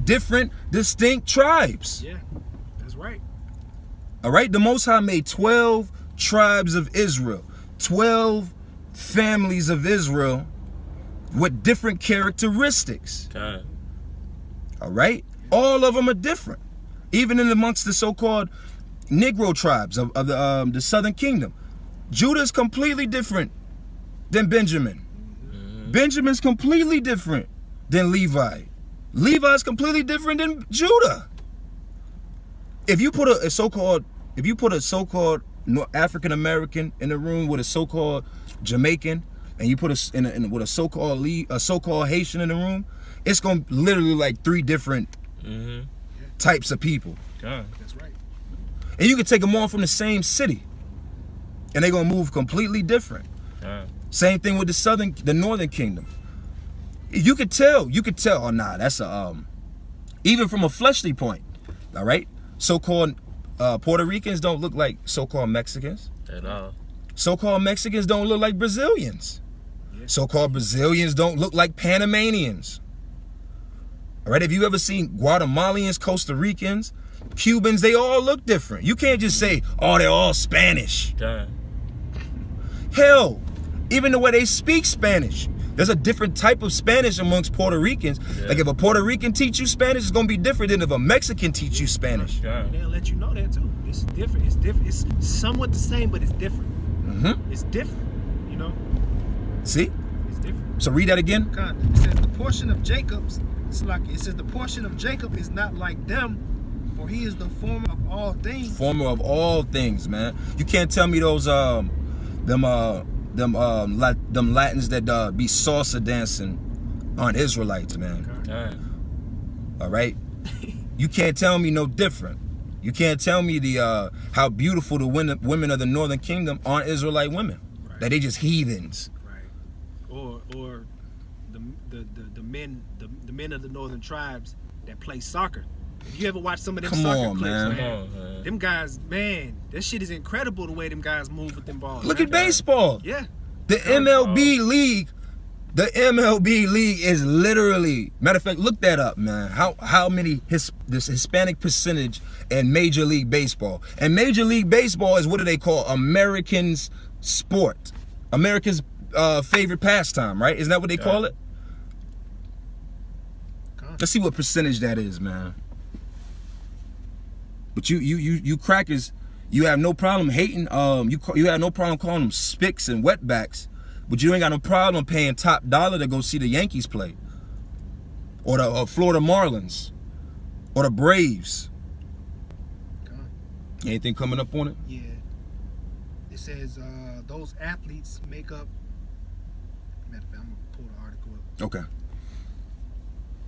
different, distinct tribes. Yeah, that's right. All right, the Most High made 12 tribes of Israel, 12 families of Israel with different characteristics. God. All right, all of them are different, even in amongst the so-called Negro tribes of the Southern Kingdom. Judah is completely different than Benjamin. Benjamin's completely different than Levi. Levi's completely different than Judah. If you put a so-called African American in a room with a so-called Jamaican, and you put with a so-called Haitian in the room, it's gonna literally like 3 different types of people. God. That's right. And you can take them all from the same city, and they're gonna move completely different. Same thing with the Northern Kingdom. You could tell. Oh nah, that's even from a fleshly point. All right, so-called Puerto Ricans don't look like so-called Mexicans. At all. So-called Mexicans don't look like Brazilians. Yeah. So-called Brazilians don't look like Panamanians. All right, have you ever seen Guatemalans, Costa Ricans, Cubans? They all look different. You can't just say, oh, they're all Spanish. God. Hell, even the way they speak Spanish, there's a different type of Spanish amongst Puerto Ricans. Yeah. Like if a Puerto Rican teach you Spanish, it's gonna be different than if a Mexican teach you Spanish. God. They'll let you know that too. It's different. It's different. It's somewhat the same, but it's different. It's different. You know. See? It's different. So read that again. It says the portion of Jacob's. It's like it says the portion of Jacob is not like them, for he is the former of all things. Former of all things, man. You can't tell me those them Latins that be salsa dancing aren't Israelites, man. God. All right. You can't tell me no different. You can't tell me the how beautiful the women of the Northern Kingdom aren't Israelite women. Right. That they just heathens. Right. Or the men of the northern tribes that play soccer. If you ever watch some of them Come soccer on, clips, man. man, them guys, man, that shit is incredible the way them guys move with them balls. Look man. at baseball. Yeah. The MLB league. The MLB league is literally, matter of fact, look that up, man. How many this Hispanic percentage in Major League Baseball? And Major League Baseball is, what do they call Americans' sport? America's favorite pastime, right? Isn't that what they call it? Let's see what percentage that is, man. But you crackers, you have no problem hating. You have no problem calling them spicks and wetbacks. But you ain't got no problem paying top dollar to go see the Yankees play, or the Florida Marlins, or the Braves. Anything coming up on it? Yeah. It says those athletes make up. Matter of fact, I'm gonna pull the article up. Okay.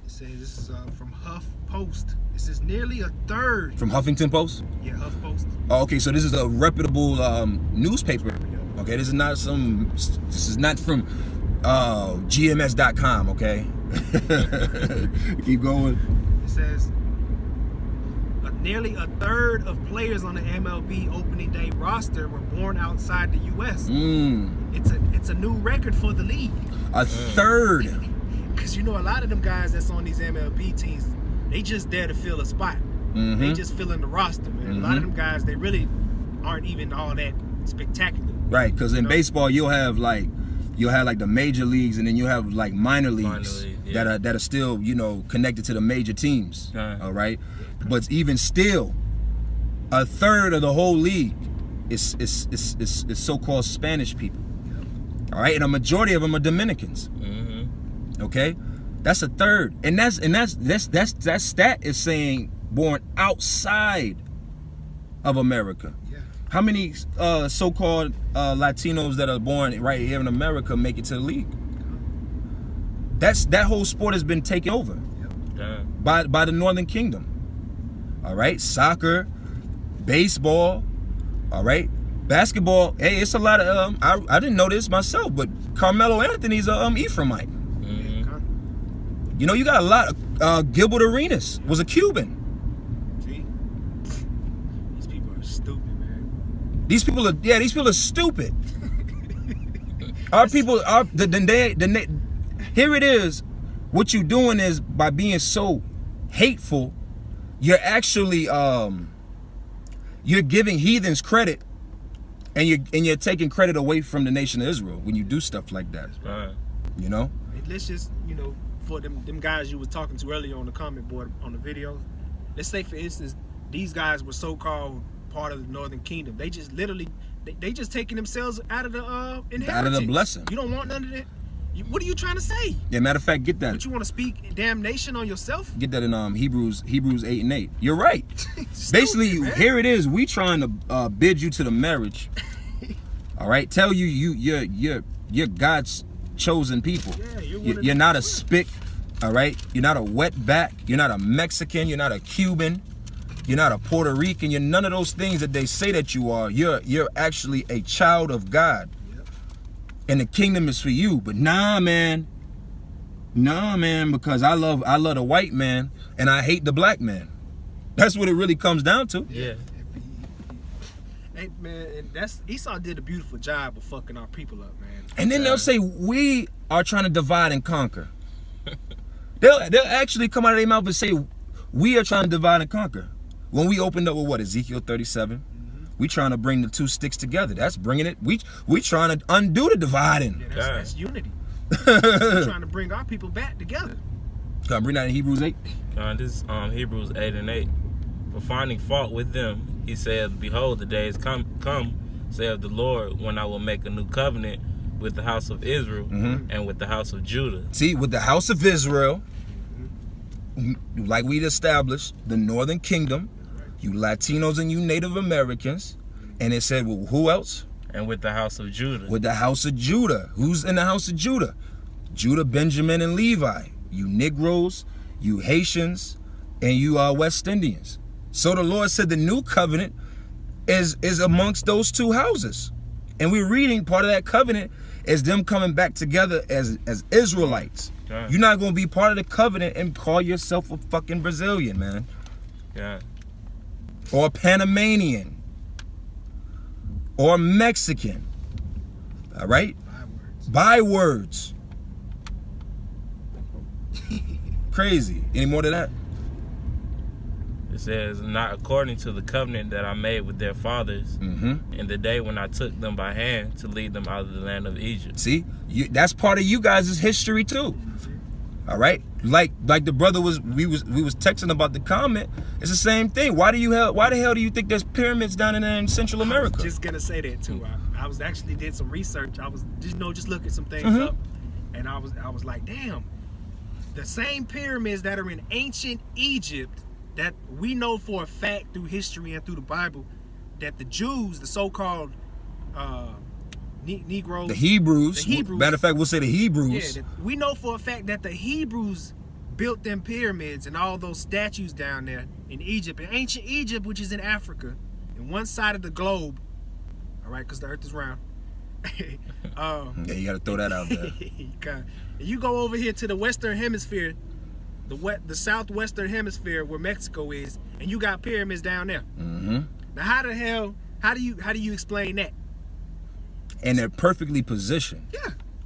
It says this is from Huff Post. It says nearly a third. From Huffington Post? Yeah, Huff Post. Oh, okay, so this is a reputable newspaper. Okay, this is not from GMS.com, okay? Keep going. It says Nearly a third of players on the MLB opening day roster were born outside the U.S. It's a new record for the league. A third. Because you know, a lot of them guys that's on these MLB teams, they just there to fill a spot. They just fill in the roster, man. A lot of them guys, they really aren't even all that spectacular. Right, because in baseball you'll have like the major leagues, and then you have like minor leagues that are still, you know, connected to the major teams. All right, but even still, a third of the whole league is so-called Spanish people. All right, and a majority of them are Dominicans. Okay, that's a third, and that stat is saying born outside of America. How many so-called Latinos that are born right here in America make it to the league? That whole sport has been taken over by the Northern Kingdom. All right, soccer, baseball, all right, basketball. Hey, it's a lot of I didn't know this myself, but Carmelo Anthony's a Ephraimite. You know, you got a lot of Gilbert Arenas was a Cuban. These people are stupid, man. These people are stupid. Our people are here it is. What you're doing is by being so hateful, you're actually you're giving heathens credit, and you're taking credit away from the nation of Israel when you do stuff like that. You know? Let's just, you know, for them guys you was talking to earlier on the comment board on the video, let's say for instance these guys were so-called part of the Northern Kingdom. They just literally they just taking themselves out of the inheritance. Out of the blessing. You don't want none of that. What are you trying to say? Yeah, matter of fact, get that. But you want to speak damnation on yourself? Get that in Hebrews 8:8. You're right. Basically, here it is. We trying to bid you to the marriage. All right, tell you're God's chosen people. Yeah, you're not a spick. All right, you're not a wetback. You're not a Mexican. You're not a Cuban. You're not a Puerto Rican. You're none of those things that they say that you are. You're actually a child of God. And the kingdom is for you. But nah, man, because I love the white man and I hate the black man. That's what it really comes down to. Yeah. Hey man, Esau did a beautiful job of fucking our people up, man. And then they'll say we are trying to divide and conquer. they'll actually come out of their mouth and say we are trying to divide and conquer. When we opened up with what, Ezekiel 37? We trying to bring the two sticks together. That's bringing it. We trying to undo the dividing. Yeah, that's unity. We're trying to bring our people back together. Can I bring that in Hebrews 8? This is Hebrews 8:8. For finding fault with them, he said, "Behold, the days come, saith the Lord, when I will make a new covenant with the house of Israel and with the house of Judah." See, with the house of Israel, like we'd established, the Northern Kingdom, you Latinos and you Native Americans, and it said, well, who else? And with the house of Judah. With the house of Judah. Who's in the house of Judah? Judah, Benjamin, and Levi. You Negroes, you Haitians, and you West Indians. So the Lord said the new covenant is amongst those two houses. And we're reading part of that covenant as them coming back together as Israelites. Yeah. You're not going to be part of the covenant and call yourself a fucking Brazilian, man. Yeah. Or Panamanian, or Mexican. All right? Bywords. Crazy. Any more to that? It says, not according to the covenant that I made with their fathers in the day when I took them by hand to lead them out of the land of Egypt. See, that's part of you guys' history too. All right, like the brother we was texting about the comment. It's the same thing. Why the hell do you think there's pyramids down in Central America? I was just gonna say that too. I was actually did some research. I was just looking some things up, and I was like, damn, the same pyramids that are in ancient Egypt that we know for a fact through history and through the Bible that the Jews, the so-called Negroes, the Hebrews. Matter of fact, we'll say the Hebrews. Yeah, we know for a fact that the Hebrews built them pyramids and all those statues down there in Egypt, in ancient Egypt, which is in Africa, in one side of the globe. All right, because the Earth is round. Yeah, you got to throw that out there. You go over here to the Western Hemisphere, the southwestern hemisphere where Mexico is, and you got pyramids down there. Now, how do you explain that? And they're perfectly positioned. Yeah,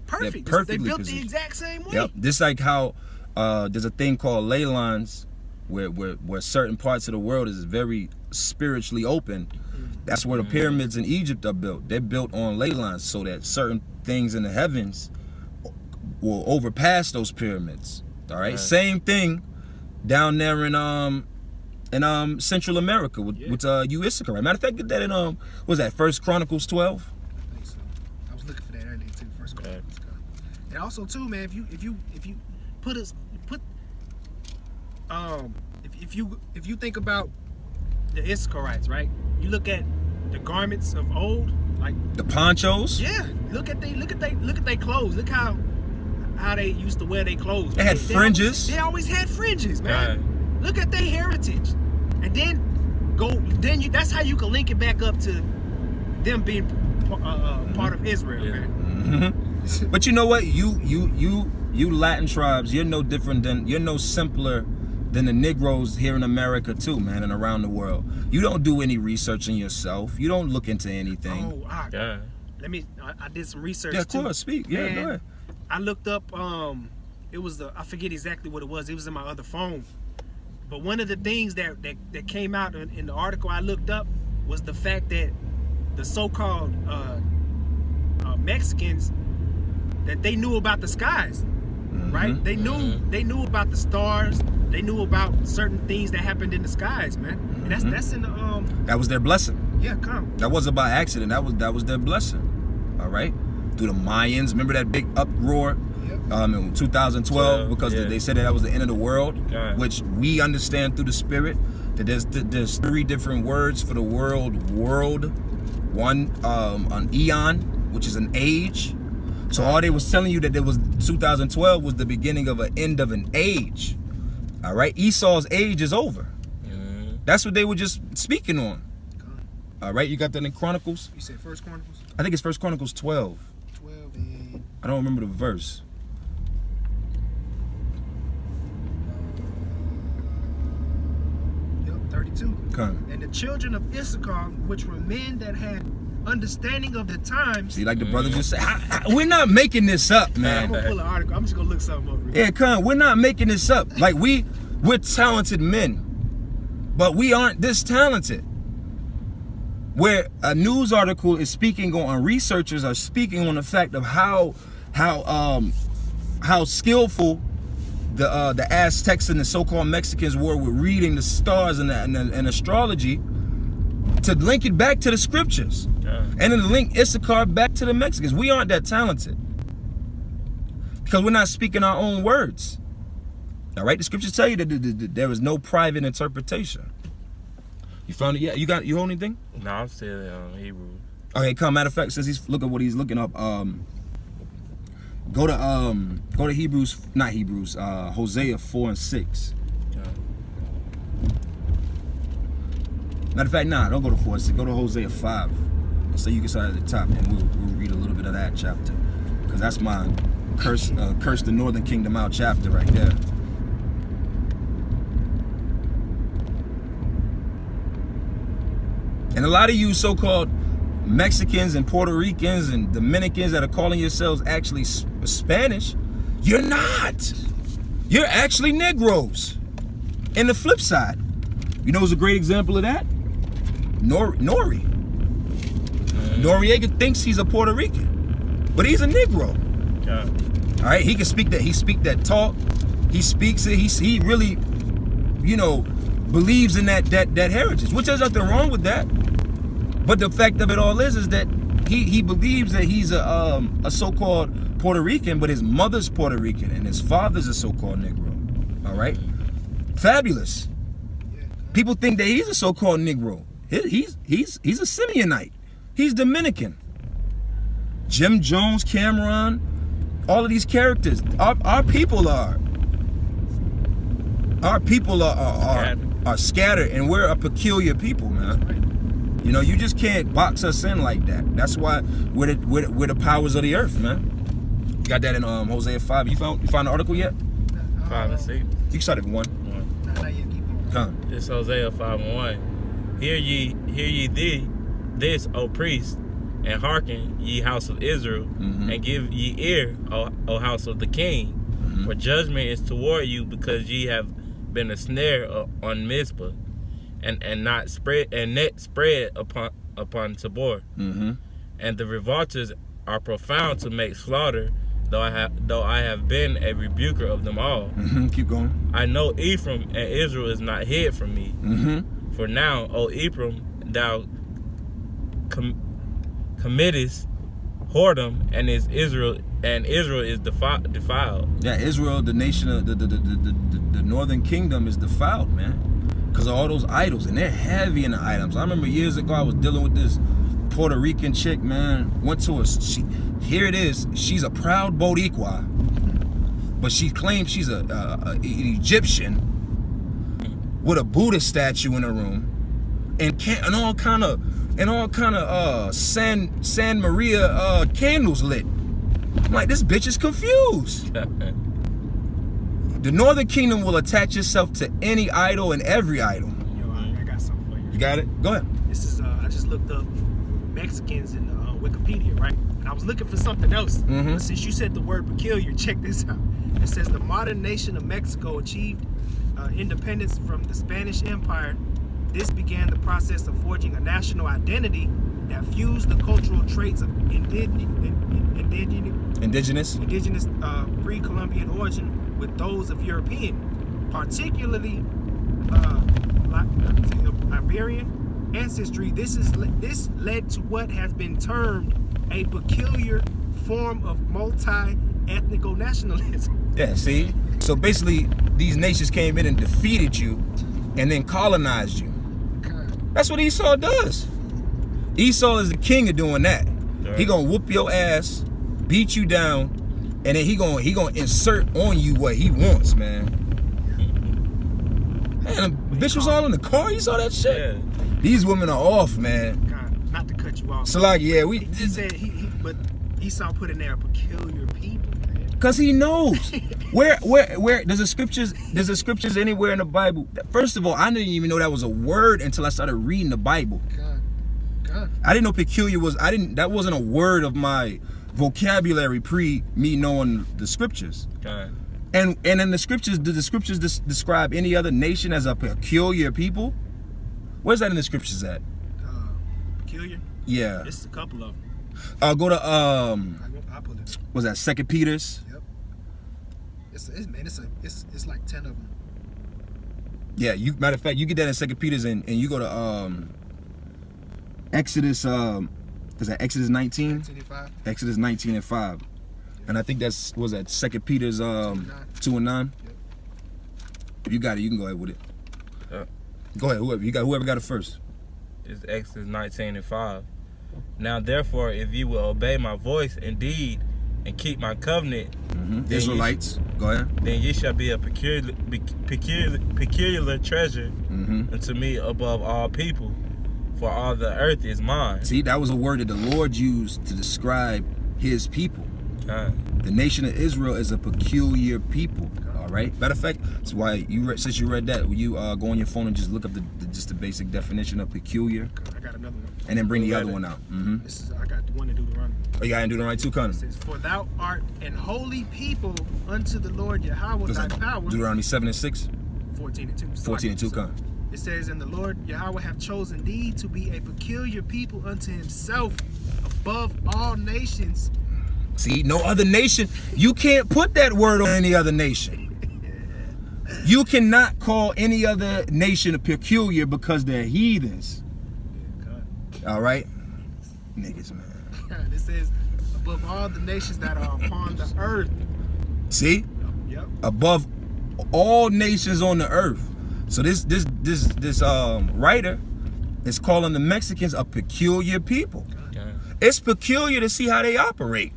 perfect. They're perfectly they built positioned. the exact same way. Yep. Just like how there's a thing called ley lines where certain parts of the world is very spiritually open. That's where the pyramids in Egypt are built. They're built on ley lines so that certain things in the heavens will overpass those pyramids. All right. Same thing down there in Central America with you Issachar. Right? Matter of fact, get that in what was that, 1 Chronicles 12? Looking for that earlier too. First Chronicles. And also too, man, if you think about the Issacharites, right? You look at the garments of old, like the ponchos. Yeah, look at they clothes. Look how they used to wear their clothes. They had fringes. They always had fringes, man. Look at their heritage, and then that's how you can link it back up to them being part of Israel, man. But you know what? You Latin tribes, you're no simpler than the Negroes here in America too, man, and around the world. You don't do any research in yourself. You don't look into anything. I did some research. Yeah, of course, speak. Yeah, go ahead. I looked up. It was I forget exactly what it was. It was in my other phone. But one of the things that came out in the article I looked up was the fact that the so-called Mexicans, that they knew about the skies, right? They knew about the stars. They knew about certain things that happened in the skies, man. And that's in the That was their blessing. Yeah, come. That wasn't by accident. That was their blessing. All right. Through the Mayans, remember that big uproar in 2012 because they said that was the end of the world, which we understand through the spirit that there's 3 different words for the world. One, an eon, which is an age. So all they was telling you that there was 2012 was the beginning of an end of an age. All right, Esau's age is over. That's what they were just speaking on. All right, you got that in Chronicles? You said First Chronicles? I think it's First Chronicles 12. 12 and... I don't remember the verse. Yep, 32. Come. And the children of Issachar, which were men that had understanding of the times. See, like the brother just said, we're not making this up, man. I'm gonna pull an article. I'm just gonna look something up. Yeah, come. We're not making this up. Like we're talented men, but we aren't this talented. Where a news article is speaking on, researchers are speaking on the fact of how skillful the Aztecs and the so-called Mexicans were with reading the stars and astrology to link it back to the scriptures, and then to link Issachar back to the Mexicans. We aren't that talented because we're not speaking our own words. All right, the scriptures tell you that there is no private interpretation. You found it? Yeah. You hold anything? No, I'm still in Hebrew. Okay, come. Matter of fact, since he's looking what he's looking up, go to Hebrews, not Hebrews, Hosea 4 and 6. Matter of fact, nah, don't go to 4 and 6. Go to Hosea 5. So you can start at the top, and we'll read a little bit of that chapter, because that's my curse the Northern Kingdom out chapter right there. And a lot of you so-called Mexicans and Puerto Ricans and Dominicans that are calling yourselves actually Spanish, you're not. You're actually Negroes. And the flip side, you know who's a great example of that? Noriega thinks he's a Puerto Rican, but he's a Negro. All right, he can speak that. He speak that talk. He speaks it. He really, you know, believes in that heritage, which there's nothing wrong with that. But the fact of it all is that he believes that he's a so-called Puerto Rican, but his mother's Puerto Rican and his father's a so-called Negro. All right, fabulous. People think that he's a so-called Negro. He's a Simeonite. He's Dominican. Jim Jones, Cameron, all of these characters. Our people are scattered, and we're a peculiar people, man. You know, you just can't box us in like that. That's why we're the powers of the earth, man. You got that in Hosea 5. You found the article yet? 5 and 6. You can start at 1. Come. It's Hosea 5 and 1. Hear ye this, O priest, and hearken, ye house of Israel, and give ye ear, O house of the king. For judgment is toward you, because ye have been a snare on Mizpah, and net spread upon Tabor. And the revolters are profound to make slaughter, though I have been a rebuker of them all. Keep going. I know Ephraim and Israel is not hid from me. For now, O Ephraim, thou committest whoredom, and Israel is defiled. Yeah, Israel, the nation of the Northern Kingdom, is defiled, man, because of all those idols, and they're heavy in the items. I remember years ago I was dealing with this Puerto Rican chick, man. Went to here it is. She's a proud Boricua, but she claims she's an Egyptian with a Buddha statue in her room, and all kind of San Maria candles lit. I'm like, this bitch is confused. The Northern Kingdom will attach itself to any idol and every idol. Yo, I got something for you. You got it? Go ahead. This is I just looked up Mexicans in Wikipedia, right? And I was looking for something else. But since you said the word peculiar, check this out. It says the modern nation of Mexico achieved independence from the Spanish Empire, this began the process of forging a national identity that fused the cultural traits of indigenous pre-Columbian origin with those of European, particularly Iberian ancestry. This led to what has been termed a peculiar form of multi-ethnical nationalism. Yeah, see? So basically, these nations came in and defeated you and then colonized you. That's what Esau does. Esau is the king of doing that. Right. He gonna whoop your ass, beat you down, and then he gonna insert on you what he wants, man. Man, the bitch was all in the car. You saw that shit? Yeah. These women are off, man. God, not to cut you off. So like, yeah, he said but Esau put in there a peculiar people, man. Cause he knows. Where there's the scriptures anywhere in the Bible. First of all, I didn't even know that was a word until I started reading the Bible. God. I didn't know peculiar was. That wasn't a word of my vocabulary pre me knowing the scriptures. God. And in the scriptures, did the scriptures describe any other nation as a peculiar people? Where's that in the scriptures at? Peculiar? Yeah. It's a couple of them. Go to I'll put it. Was that 2 Peter's? Yep. It's like 10 of them. Yeah, matter of fact, you get that in 2 Peter's and you go to Exodus is that Exodus 19? 19 and 5. Exodus 19 and 5. Yep. And I think was that 2 Peter's 2 and 9. Yep. If you got it, you can go ahead with it. Go ahead, whoever got it first. It's Exodus 19 and 5. Now therefore, if you will obey my voice indeed and keep my covenant, Israelites, go ahead. Then ye shall be a peculiar treasure unto me above all people, for all the earth is mine. See, that was a word that the Lord used to describe his people. The nation of Israel is a peculiar people. All right. Matter of fact, that's why since you read that, will you go on your phone and just look up just the basic definition of peculiar? I got another one. And then bring the other one out. I got the one in Deuteronomy. Oh, you got in Deuteronomy 2, Connor? It says, for thou art an holy people unto the Lord Yahweh thy power. Deuteronomy 7 and 6? 14 and 2. 14 and 2, Connor. It says, and the Lord Yahweh hath chosen thee to be a peculiar people unto himself above all nations. See, no other nation. You can't put that word on any other nation. You cannot call any other nation a peculiar because they're heathens. All right? Niggas, man. It says, above all the nations that are upon the earth. See? Yep. Above all nations on the earth. So this writer is calling the Mexicans a peculiar people. Okay. It's peculiar to see how they operate,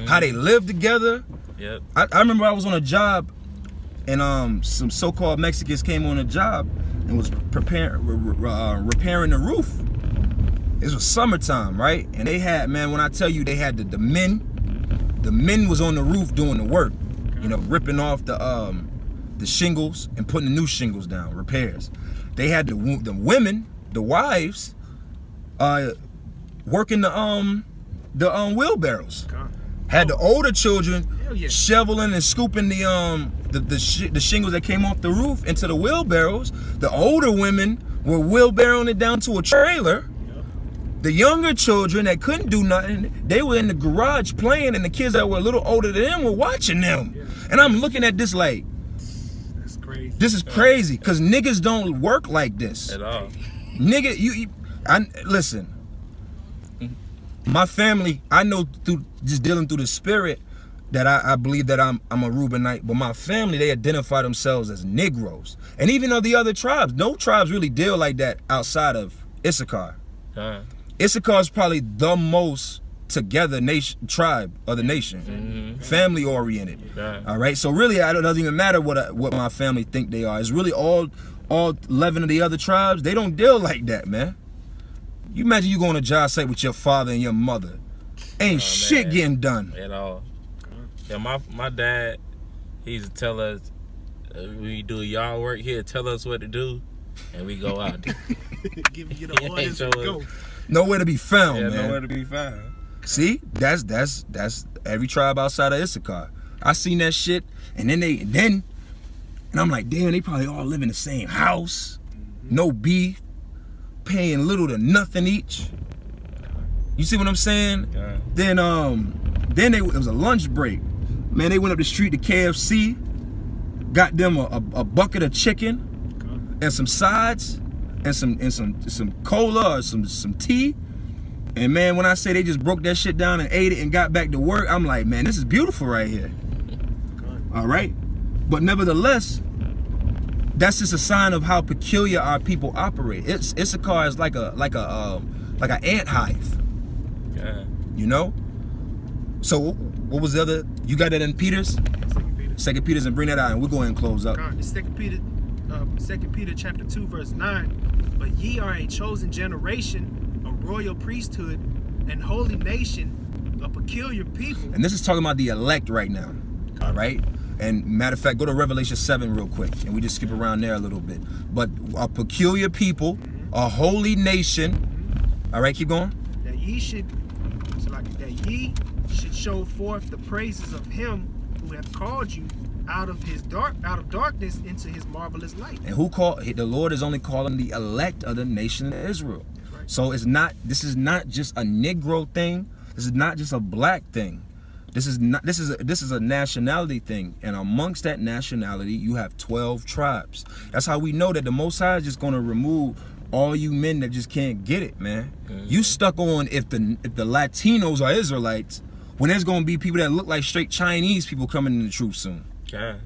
how they live together. Yep. I remember I was on a job, and some so-called Mexicans came on a job and was repairing the roof. It was summertime, right? And they had, man, when I tell you they had the men was on the roof doing the work, you know, ripping off the shingles and putting the new shingles down, repairs. They had the women, the wives, working the wheelbarrows. Had the older children shoveling and scooping the shingles that came off the roof into the wheelbarrows. The older women were wheelbarrowing it down to a trailer. The younger children that couldn't do nothing, they were in the garage playing, and the kids that were a little older than them were watching them. And I'm looking at this like, that's crazy. This is crazy, because niggas don't work like this. At all. Nigga, listen, my family, I know through just dealing through the spirit that I believe that I'm a Reubenite, but my family, they identify themselves as Negroes. And even though the other tribes, no tribes really deal like that outside of Issachar. Issachar is probably the most together tribe of the nation, family oriented. All right, so really, it doesn't even matter what my family think they are. It's really all 11 of the other tribes. They don't deal like that, man. You imagine you going to job site with your father and your mother, ain't shit getting done at all. Yeah, my dad, he used to tell us, we do yard work here, tell us what to do, and we go out. Give you the orders and go. Nowhere to be found, man. Nowhere to be found. See, that's every tribe outside of Issachar. I seen that shit, and then And I'm like, damn, they probably all live in the same house, no beef, paying little to nothing each. You see what I'm saying? Yeah. Then it was a lunch break. Man, they went up the street to KFC, got them a bucket of chicken and some sides and some cola or some tea. And man, when I say they just broke that shit down and ate it and got back to work, I'm like, man, this is beautiful right here. All right, but nevertheless, that's just a sign of how peculiar our people operate. Issachar is like an ant hive. Yeah. You know. So what was the other? You got that in Peter's? Second Peter's, and bring that out, and we'll go ahead and close up. The Second Peter chapter 2 verse 9. But ye are a chosen generation, a royal priesthood, and holy nation, a peculiar people. And this is talking about the elect right now. All right. And matter of fact, go to Revelation 7 real quick, and we just skip around there a little bit. But a peculiar people, a holy nation. All right, keep going. That ye should show forth the praises of him who hath called you out of darkness into his marvelous light. And who called? The Lord is only calling the elect of the nation of Israel. Right. So it's not. This is not just a Negro thing. This is not just a black thing. This is a nationality thing, and amongst that nationality, you have 12 tribes. That's how we know that the Most High is just going to remove all you men that just can't get it, man. You stuck on if the Latinos are Israelites, when there's going to be people that look like straight Chinese people coming in the truth soon. Yeah.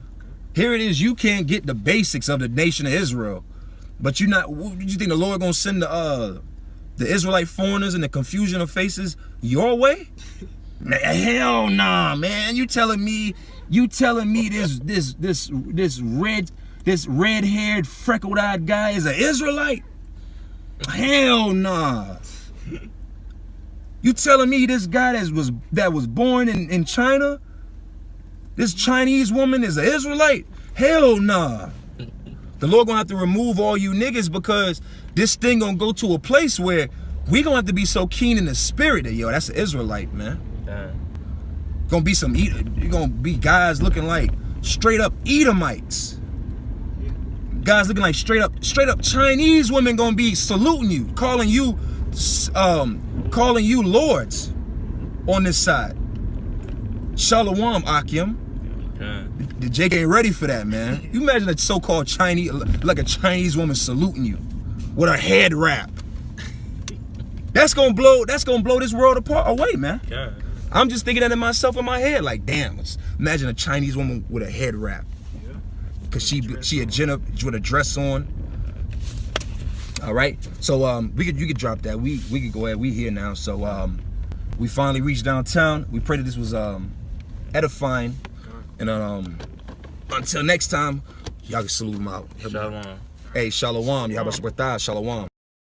Here it is. You can't get the basics of the nation of Israel, but you think the Lord going to send the Israelite foreigners and the confusion of faces your way? Hell nah, man. You telling me this red-haired, freckled-eyed guy is an Israelite? Hell nah. You telling me this guy that was born in China, this Chinese woman is an Israelite? Hell nah. The Lord gonna have to remove all you niggas, because this thing gonna go to a place where we gonna have to be so keen in the spirit that, yo, that's an Israelite, man. Gonna be guys looking like straight up Edomites. Guys looking like straight up Chinese women gonna be saluting you, calling you lords on this side. Shalom, Akim. The Jake ain't ready for that, man. You imagine a so-called Chinese, like a Chinese woman saluting you with her head wrap. That's gonna blow this world apart away, man. Yeah. I'm just thinking that in myself in my head, like, damn, imagine a Chinese woman with a head wrap. Yeah. Cause she a Jenna with a dress on. All right. So you could drop that. We could go ahead. We here now. So we finally reached downtown. We pray that this was edifying. And until next time, y'all can salute them out. Shalom. Hey, shalom. Y'all shalom.